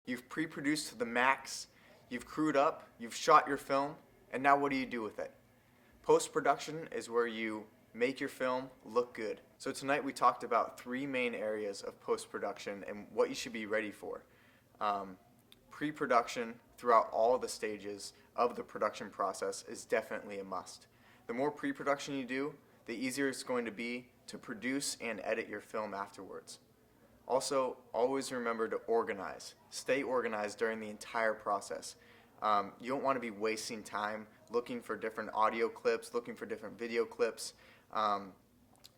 You've pre-produced to the max, you've crewed up, you've shot your film, and now what do you do with it? Post-production is where you make your film look good. So tonight we talked about three main areas of post-production and what you should be ready for. Pre-production throughout all the stages of the production process is definitely a must. The more pre-production you do, the easier it's going to be to produce and edit your film afterwards. Also, always remember to organize. Stay organized during the entire process. You don't want to be wasting time looking for different audio clips, looking for different video clips.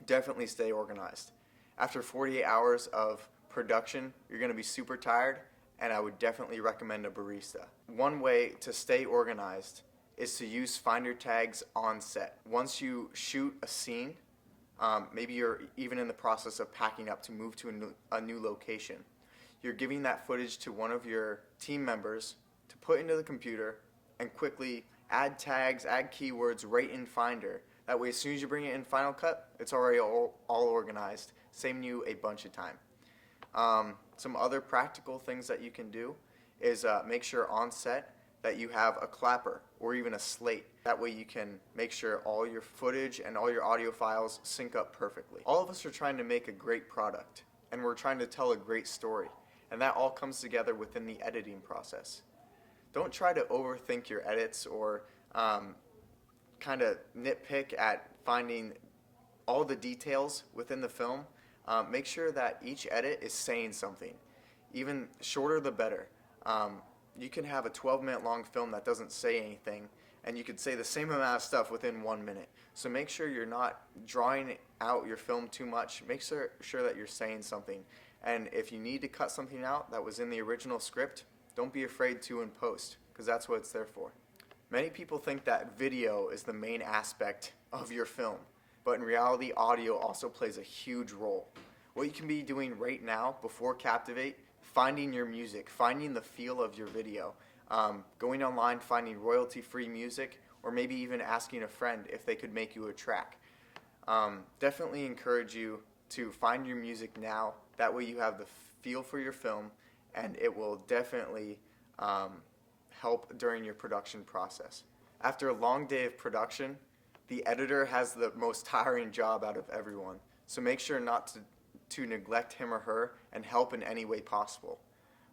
Definitely stay organized. After 48 hours of production, you're going to be super tired, and I would definitely recommend a barista. One way to stay organized is to use finder tags on set. Once you shoot a scene, maybe you're even in the process of packing up to move to a new location. You're giving that footage to one of your team members to put into the computer and quickly add tags, add keywords right in Finder. That way as soon as you bring it in Final Cut, it's already all organized, saving you a bunch of time. Some other practical things that you can do is make sure on set that you have a clapper or even a slate. That way you can make sure all your footage and all your audio files sync up perfectly. All of us are trying to make a great product, and we're trying to tell a great story, and that all comes together within the editing process. Don't try to overthink your edits or kind of nitpick at finding all the details within the film. Make sure that each edit is saying something. Even shorter the better. You can have a 12-minute long film that doesn't say anything, and you could say the same amount of stuff within 1 minute. So make sure you're not drawing out your film too much. Make sure that you're saying something. And if you need to cut something out that was in the original script, don't be afraid to in post, because that's what it's there for. Many people think that video is the main aspect of your film, but in reality, audio also plays a huge role. What you can be doing right now before Captiv8, finding your music, finding the feel of your video, going online, finding royalty-free music, or maybe even asking a friend if they could make you a track. Definitely encourage you to find your music now. That way you have the feel for your film, and it will definitely help during your production process. After a long day of production, the editor has the most tiring job out of everyone. So make sure not to neglect him or her and help in any way possible.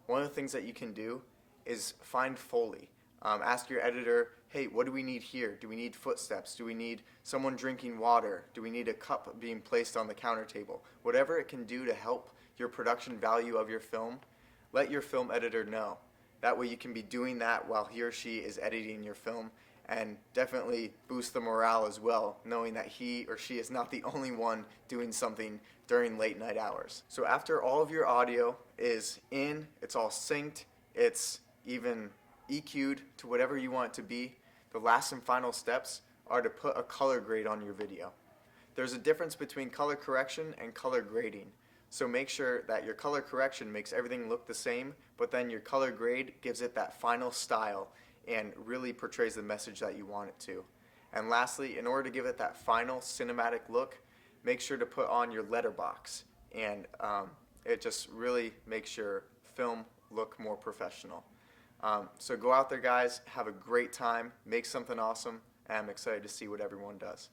One of the things that you can do is find Foley. Ask your editor, hey, what do we need here? Do we need footsteps? Do we need someone drinking water? Do we need a cup being placed on the counter table? Whatever it can do to help your production value of your film, let your film editor know. That way you can be doing that while he or she is editing your film, and definitely boost the morale as well, knowing that he or she is not the only one doing something during late night hours. So after all of your audio is in, it's all synced, it's even EQ'd to whatever you want it to be, the last and final steps are to put a color grade on your video. There's a difference between color correction and color grading. So make sure that your color correction makes everything look the same, but then your color grade gives it that final style and really portrays the message that you want it to. And lastly, in order to give it that final cinematic look, make sure to put on your letterbox, and it just really makes your film look more professional. So go out there, guys, have a great time, make something awesome, and I'm excited to see what everyone does.